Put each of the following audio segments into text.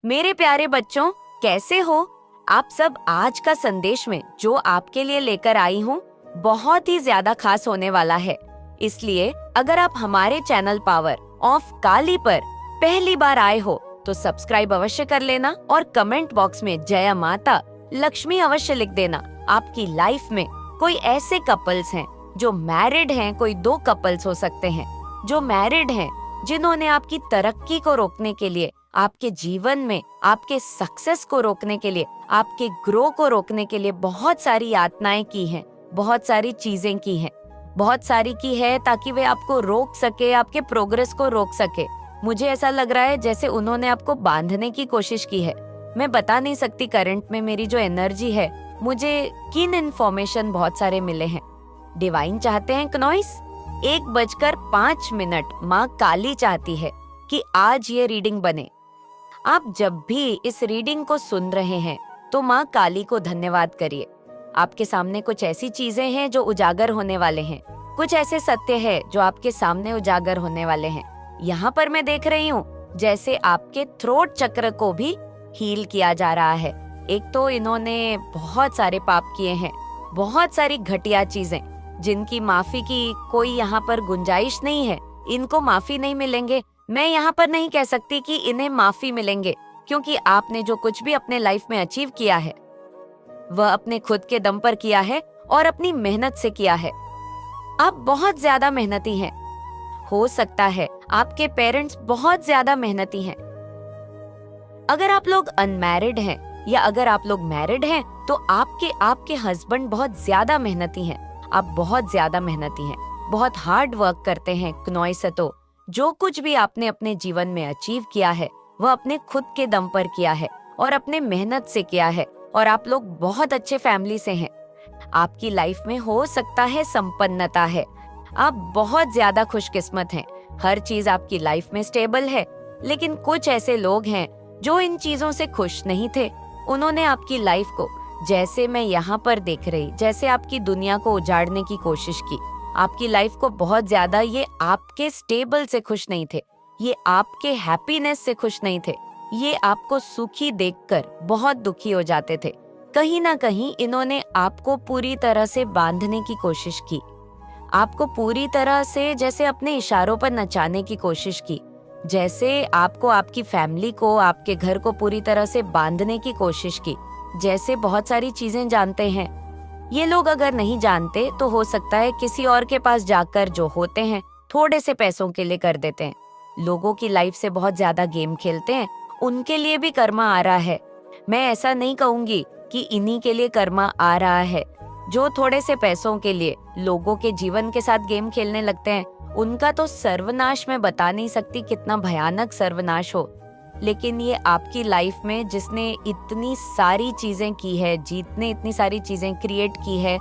मेरे प्यारे बच्चों, कैसे हो आप सब। आज का संदेश में जो आपके लिए लेकर आई हूँ बहुत ही ज्यादा खास होने वाला है। इसलिए अगर आप हमारे चैनल पावर ऑफ काली पर पहली बार आए हो तो सब्सक्राइब अवश्य कर लेना और कमेंट बॉक्स में जय माता लक्ष्मी अवश्य लिख देना। आपकी लाइफ में कोई ऐसे कपल्स हैं जो मैरिड हैं, कोई 2 कपल्स हो सकते हैं जो मैरिड हैं, जिन्होंने आपकी तरक्की को रोकने के लिए, आपके जीवन में आपके सक्सेस को रोकने के लिए, आपके ग्रो को रोकने के लिए बहुत सारी यातनाएं की हैं, बहुत सारी चीजें की हैं, बहुत सारी की है ताकि वे आपको रोक सके, आपके प्रोग्रेस को रोक सके। मुझे ऐसा लग रहा है जैसे उन्होंने आपको बांधने की कोशिश की है। मैं बता नहीं सकती करंट में मेरी जो एनर्जी है, मुझे किन इन्फॉर्मेशन बहुत सारे मिले हैं। डिवाइन चाहते हैं क्नॉइस 1:05 माँ काली चाहती है कि आज ये रीडिंग बने। आप जब भी इस रीडिंग को सुन रहे हैं तो माँ काली को धन्यवाद करिए। आपके सामने कुछ ऐसी चीजें हैं जो उजागर होने वाले हैं, कुछ ऐसे सत्य है जो आपके सामने उजागर होने वाले हैं। यहाँ पर मैं देख रही हूँ जैसे आपके थ्रोट चक्र को भी हील किया जा रहा है। एक तो इन्होंने बहुत सारे पाप किए हैं, बहुत सारी घटिया चीजें जिनकी माफी की कोई यहाँ पर गुंजाइश नहीं है। इनको माफी नहीं मिलेंगे। मैं यहाँ पर नहीं कह सकती कि इन्हें माफी मिलेंगे, क्योंकि आपने जो कुछ भी अपने लाइफ में अचीव किया है वह अपने खुद के दम पर किया है और अपनी मेहनत से किया है। आप बहुत ज्यादा मेहनती हैं। हो सकता है आपके पेरेंट्स बहुत ज्यादा मेहनती हैं। अगर आप लोग अनमैरिड हैं या अगर आप लोग मैरिड हैं तो आपके हस्बैंड बहुत ज्यादा मेहनती हैं। आप बहुत ज्यादा मेहनती हैं, बहुत हार्ड वर्क करते हैं। क्नॉइसतो, जो कुछ भी आपने अपने जीवन में अचीव किया है वह अपने खुद के दम पर किया है और अपने मेहनत से किया है। और आप लोग बहुत अच्छे फैमिली से हैं। आपकी लाइफ में हो सकता है संपन्नता है, आप बहुत ज्यादा खुशकिस्मत हैं, हर चीज आपकी लाइफ में स्टेबल है। लेकिन कुछ ऐसे लोग हैं जो इन चीजों से खुश नहीं थे। उन्होंने आपकी लाइफ को, जैसे मैं यहाँ पर देख रही, जैसे आपकी दुनिया को उजाड़ने की कोशिश की। आपकी लाइफ को बहुत ज्यादा, ये आपके स्टेबल से खुश नहीं थे, ये आपके हैप्पीनेस से खुश नहीं थे, ये आपको सुखी देखकर बहुत दुखी हो जाते थे। कहीं ना कहीं इन्होंने आपको पूरी तरह से बांधने की कोशिश की, आपको पूरी तरह से जैसे अपने इशारों पर नचाने की कोशिश की, जैसे आपको, आपकी फैमिली को, आपके घर को पूरी तरह से बांधने की कोशिश की। जैसे बहुत सारी चीजें जानते हैं ये लोग, अगर नहीं जानते तो हो सकता है किसी और के पास जाकर जो होते हैं थोड़े से पैसों के लिए कर देते हैं। लोगों की लाइफ से बहुत ज्यादा गेम खेलते हैं। उनके लिए भी कर्मा आ रहा है। मैं ऐसा नहीं कहूंगी कि इन्हीं के लिए कर्मा आ रहा है। जो थोड़े से पैसों के लिए लोगों के जीवन के साथ गेम खेलने लगते हैं, उनका तो सर्वनाश मैं बता नहीं सकती कितना भयानक सर्वनाश हो। लेकिन ये आपकी लाइफ में जिसने इतनी सारी चीजें की है, जीतने इतनी सारी चीजें क्रिएट की है,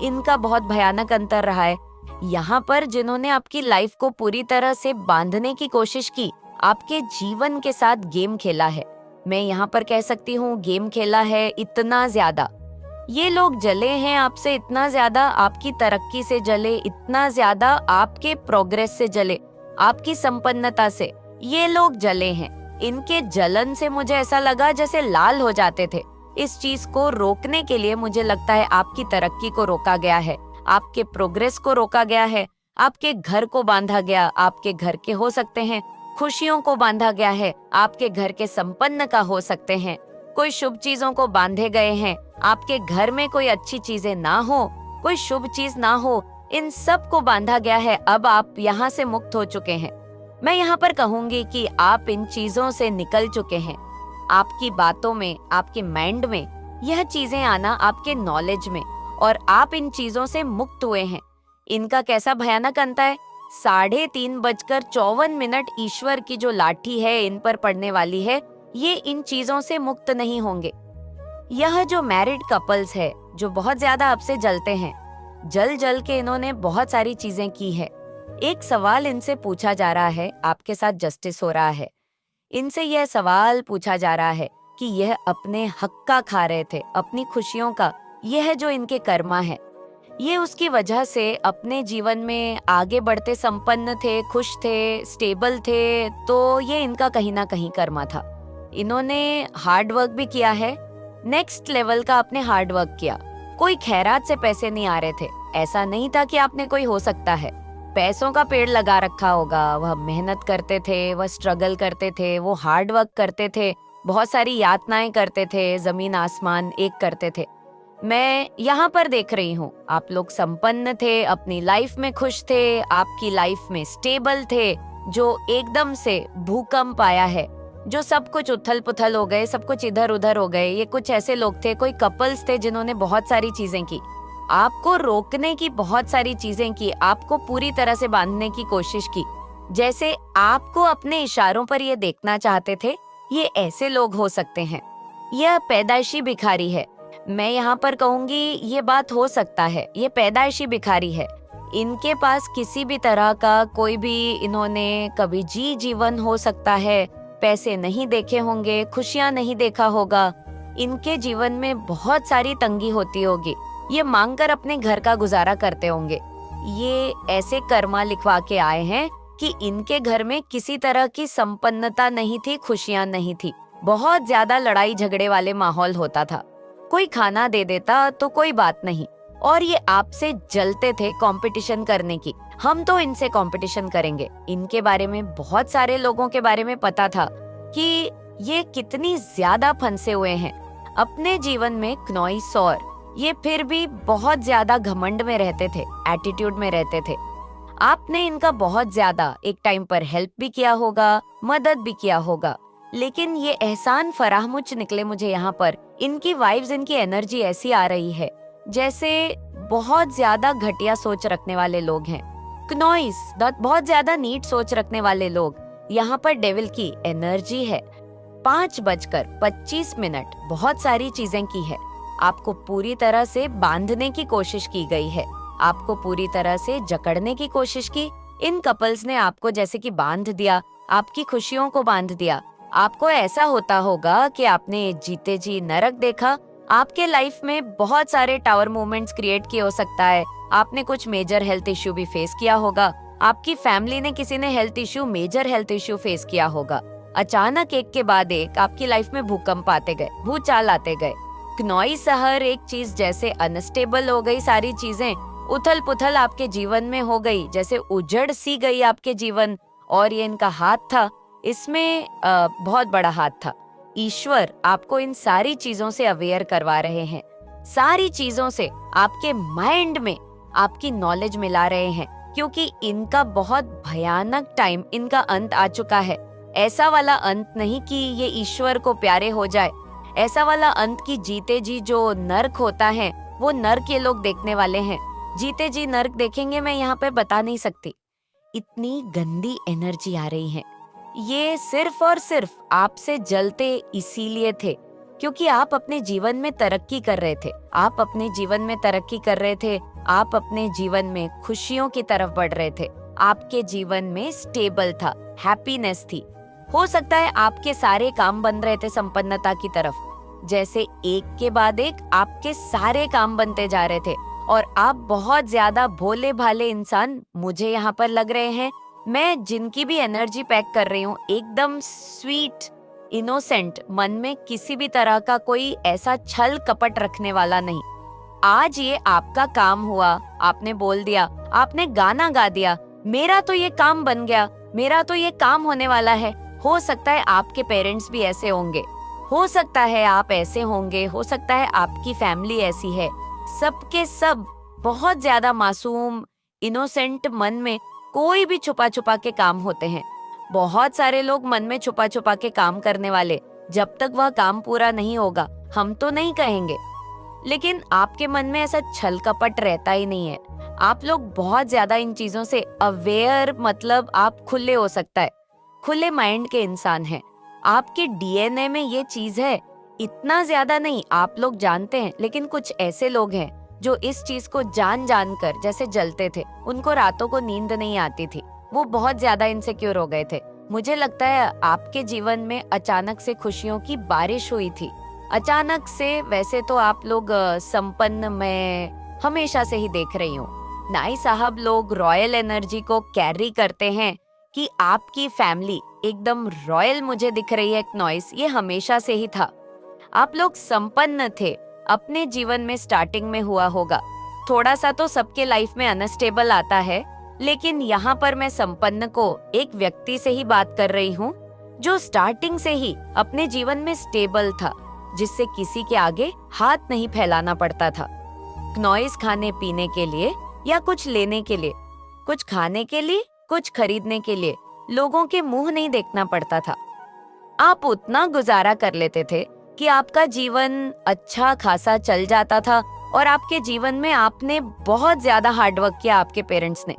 इनका बहुत भयानक अंतर रहा है। यहाँ पर जिन्होंने आपकी लाइफ को पूरी तरह से बांधने की कोशिश की, आपके जीवन के साथ गेम खेला है। मैं यहाँ पर कह सकती हूँ गेम खेला है इतना ज्यादा। ये लोग जले हैं आपसे इतना ज्यादा, आपकी तरक्की से जले इतना ज्यादा, आपके प्रोग्रेस से जले, आपकी संपन्नता से ये लोग जले हैं। इनके जलन से मुझे ऐसा लगा जैसे लाल हो जाते थे। इस चीज को रोकने के लिए मुझे लगता है आपकी तरक्की को रोका गया है, आपके प्रोग्रेस को रोका गया है, आपके घर को बांधा गया, आपके घर के हो सकते हैं खुशियों को बांधा गया है, आपके घर के संपन्न का हो सकते हैं, कोई शुभ चीजों को बांधे गए हैं, आपके घर में कोई अच्छी चीजें ना हो, कोई शुभ चीज ना हो, इन सब को बांधा गया है। अब आप यहाँ से मुक्त हो चुके हैं। मैं यहाँ पर कहूंगी कि आप इन चीजों से निकल चुके हैं। आपकी बातों में, आपके माइंड में यह चीजें आना, आपके नॉलेज में, और आप इन चीजों से मुक्त हुए हैं। इनका कैसा भयानक अंत है। 3:54 ईश्वर की जो लाठी है इन पर पड़ने वाली है, ये इन चीजों से मुक्त नहीं होंगे। यह जो मैरिड कपल्स है जो बहुत ज्यादा आपसे जलते हैं, जल जल के इन्होंने बहुत सारी चीजें की है। एक सवाल इनसे पूछा जा रहा है, आपके साथ जस्टिस हो रहा है। इनसे यह सवाल पूछा जा रहा है कि यह अपने हक का खा रहे थे, अपनी खुशियों का। यह जो इनके कर्मा है, ये उसकी वजह से अपने जीवन में आगे बढ़ते संपन्न थे, खुश थे, स्टेबल थे, तो ये इनका कहीं ना कहीं कर्मा था। इन्होंने हार्ड वर्क भी किया है, नेक्स्ट लेवल का आपने हार्ड वर्क किया। कोई खैरात से पैसे नहीं आ रहे थे, ऐसा नहीं था कि आपने कोई हो सकता है पैसों का पेड़ लगा रखा होगा। वह मेहनत करते थे, वह स्ट्रगल करते थे, वो हार्ड वर्क करते थे, बहुत सारी यातनाएं करते थे, जमीन आसमान एक करते थे। मैं यहाँ पर देख रही हूँ आप लोग संपन्न थे, अपनी लाइफ में खुश थे, आपकी लाइफ में स्टेबल थे। जो एकदम से भूकंप आया है, जो सब कुछ उथल पुथल हो गए, सब कुछ इधर उधर हो गए, ये कुछ ऐसे लोग थे, कोई कपल्स थे जिन्होंने बहुत सारी चीजें की, आपको रोकने की बहुत सारी चीजें की, आपको पूरी तरह से बांधने की कोशिश की। जैसे आपको अपने इशारों पर ये देखना चाहते थे, ये ऐसे लोग हो सकते हैं। यह पैदाइशी भिखारी है। मैं यहाँ पर कहूंगी ये बात हो सकता है, ये पैदाइशी भिखारी है। इनके पास किसी भी तरह का कोई भी इन्होंने कभी जीवन हो सकता है, पैसे नहीं देखे होंगे, खुशियां नहीं देखा होगा, इनके जीवन में बहुत सारी तंगी होती होगी, ये मांगकर अपने घर का गुजारा करते होंगे। ये ऐसे कर्मा लिखवा के आए हैं कि इनके घर में किसी तरह की संपन्नता नहीं थी, खुशियां नहीं थी, बहुत ज्यादा लड़ाई झगड़े वाले माहौल होता था। कोई खाना दे देता तो कोई बात नहीं, और ये आपसे जलते थे कंपटीशन करने की, हम तो इनसे कंपटीशन करेंगे। इनके बारे में बहुत सारे लोगों के बारे में पता था कि ये कितनी ज्यादा फंसे हुए हैं अपने जीवन में क्नॉइस, और ये फिर भी बहुत ज्यादा घमंड में रहते थे, एटीट्यूड में रहते थे। आपने इनका बहुत ज्यादा एक टाइम पर हेल्प भी किया होगा, मदद भी किया होगा, लेकिन ये एहसान फराहमुच निकले मुझे यहाँ पर। इनकी वाइब्स, इनकी एनर्जी ऐसी आ रही है जैसे बहुत ज्यादा घटिया सोच रखने वाले लोग हैं, क्नॉइस, बहुत ज्यादा नीट सोच रखने वाले लोग। यहाँ पर डेविल की एनर्जी है। 5:25 बहुत सारी चीजें की है, आपको पूरी तरह से बांधने की कोशिश की गई है, आपको पूरी तरह से जकड़ने की कोशिश की। इन कपल्स ने आपको जैसे कि बांध दिया, आपकी खुशियों को बांध दिया। आपको ऐसा होता होगा कि आपने जीते जी नरक देखा, आपके लाइफ में बहुत सारे टावर मूवमेंट्स क्रिएट किए हो सकता है, आपने कुछ मेजर हेल्थ इश्यू भी फेस किया होगा, आपकी फैमिली ने किसी ने health issue, major health issue face किया होगा। अचानक एक के बाद एक आपकी लाइफ में भूकंप आते गए, भूचाल आते गए, क्नॉइस हर एक चीज जैसे अनस्टेबल हो गई, सारी चीजें उथल पुथल आपके जीवन में हो गई, जैसे उजड़ सी गई आपके जीवन। और ये इनका हाथ था, इसमें बहुत बड़ा हाथ था। ईश्वर आपको इन सारी चीजों से अवेयर करवा रहे हैं, सारी चीजों से आपके माइंड में आपकी नॉलेज मिला रहे हैं, क्योंकि इनका बहुत भयानक टाइम, इनका अंत आ चुका है। ऐसा वाला अंत नहीं कि ये ईश्वर को प्यारे हो जाए, ऐसा वाला अंत की जीते जी जो नर्क होता है वो नर्क ये लोग देखने वाले हैं। जीते जी नर्क देखेंगे, मैं यहाँ पे बता नहीं सकती, इतनी गंदी एनर्जी आ रही है। ये सिर्फ और सिर्फ आपसे जलते इसीलिए थे क्योंकि आप अपने जीवन में तरक्की कर रहे थे, आप अपने जीवन में तरक्की कर रहे थे, आप अपने जीवन में खुशियों की तरफ बढ़ रहे थे, आपके जीवन में स्टेबल था, हैप्पीनेस थी। हो सकता है आपके सारे काम बन रहे थे संपन्नता की तरफ, जैसे एक के बाद एक आपके सारे काम बनते जा रहे थे, और आप बहुत ज्यादा भोले भाले इंसान मुझे यहाँ पर लग रहे हैं। मैं जिनकी भी एनर्जी पैक कर रही हूँ, एकदम स्वीट, इनोसेंट, मन में किसी भी तरह का कोई ऐसा छल कपट रखने वाला नहीं। आज ये आपका काम हुआ, आपने बोल दिया, आपने गाना गा दिया, मेरा तो ये काम बन गया, मेरा तो ये काम होने वाला है। हो सकता है आपके पेरेंट्स भी ऐसे होंगे, हो सकता है आप ऐसे होंगे, हो सकता है आपकी फैमिली ऐसी है, सबके सब बहुत ज्यादा मासूम, इनोसेंट, मन में कोई भी छुपा छुपा के काम होते हैं। बहुत सारे लोग मन में छुपा छुपा के काम करने वाले, जब तक वह काम पूरा नहीं होगा हम तो नहीं कहेंगे, लेकिन आपके मन में ऐसा छल कपट रहता ही नहीं है। आप लोग बहुत ज्यादा इन चीजों से अवेयर, मतलब आप खुले, हो सकता है खुले माइंड के इंसान हैं, आपके डीएनए में ये चीज है। इतना ज्यादा नहीं आप लोग जानते हैं, लेकिन कुछ ऐसे लोग हैं जो इस चीज को जान कर जैसे जलते थे, उनको रातों को नींद नहीं आती थी, वो बहुत ज्यादा इनसिक्योर हो गए थे। मुझे लगता है आपके जीवन में अचानक से खुशियों की बारिश हुई थी, अचानक से। वैसे तो आप लोग संपन्न, मैं हमेशा से ही देख रही हूँ, नाई साहब लोग रॉयल एनर्जी को कैरी करते हैं, कि आपकी फैमिली एकदम रॉयल मुझे दिख रही है नॉइस, ये हमेशा से ही था। आप लोग संपन्न थे, अपने जीवन में स्टार्टिंग में हुआ होगा। थोड़ा सा तो सबके लाइफ में अनस्टेबल आता है, लेकिन यहाँ पर मैं संपन्न को एक व्यक्ति से ही बात कर रही हूँ जो स्टार्टिंग से ही अपने जीवन में स्टेबल था, जिससे किसी के आगे हाथ नहीं फैलाना पड़ता था। नॉइस खाने पीने के लिए या कुछ लेने के लिए, कुछ खाने के लिए, कुछ खरीदने के लिए लोगों के मुंह नहीं देखना पड़ता था। आप उतना गुजारा कर लेते थे कि आपका जीवन अच्छा खासा चल जाता था और आपके जीवन में आपने बहुत ज्यादा हार्डवर्क किया। आपके पेरेंट्स ने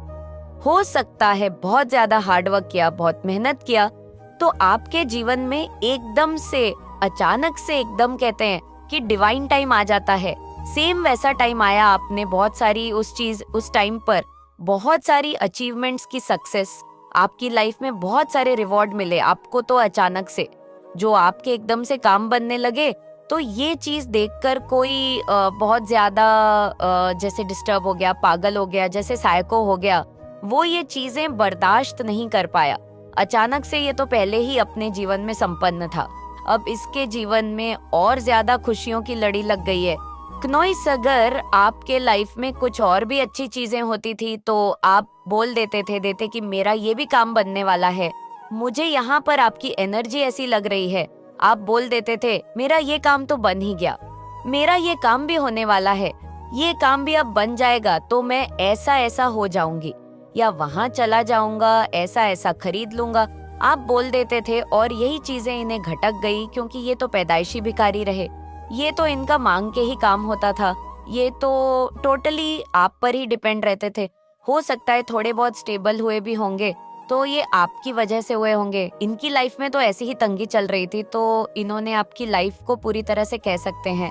हो सकता है बहुत ज्यादा हार्डवर्क किया, बहुत मेहनत किया, तो आपके जीवन में एकदम से अचानक से एकदम कहते हैं कि डिवाइन टाइम आ जाता है। सेम वैसा टाइम आया, आपने बहुत सारी उस टाइम पर बहुत सारी अचीवमेंट्स की सक्सेस, आपकी लाइफ में बहुत सारे रिवॉर्ड मिले आपको। तो अचानक से जो आपके एकदम से काम बनने लगे, तो ये चीज देखकर कोई बहुत ज्यादा जैसे डिस्टर्ब हो गया, पागल हो गया, जैसे साइको हो गया, वो ये चीजें बर्दाश्त नहीं कर पाया। अचानक से ये तो पहले ही अपने जीवन में संपन्न था, अब इसके जीवन में और ज्यादा खुशियों की लड़ी लग गई है। नॉइस, अगर आपके लाइफ में कुछ और भी अच्छी चीजें होती थी तो आप बोल देते कि मेरा ये भी काम बनने वाला है। मुझे यहाँ पर आपकी एनर्जी ऐसी लग रही है, आप बोल देते थे मेरा ये काम तो बन ही गया, मेरा ये काम भी होने वाला है, ये काम भी अब बन जाएगा तो मैं ऐसा ऐसा हो जाऊंगी, या वहां चला जाऊंगा, ऐसा ऐसा खरीद लूंगा। आप बोल देते थे और यही चीजें इन्हें घटक गई, क्योंकि ये तो पैदाइशी भिखारी रहे, ये तो इनका मांग के ही काम होता था, ये तो टोटली आप पर ही डिपेंड रहते थे। हो सकता है थोड़े बहुत स्टेबल हुए भी होंगे तो ये आपकी वजह से हुए होंगे। इनकी लाइफ में तो ऐसी ही तंगी चल रही थी, तो इन्होंने आपकी लाइफ को पूरी तरह से कह सकते हैं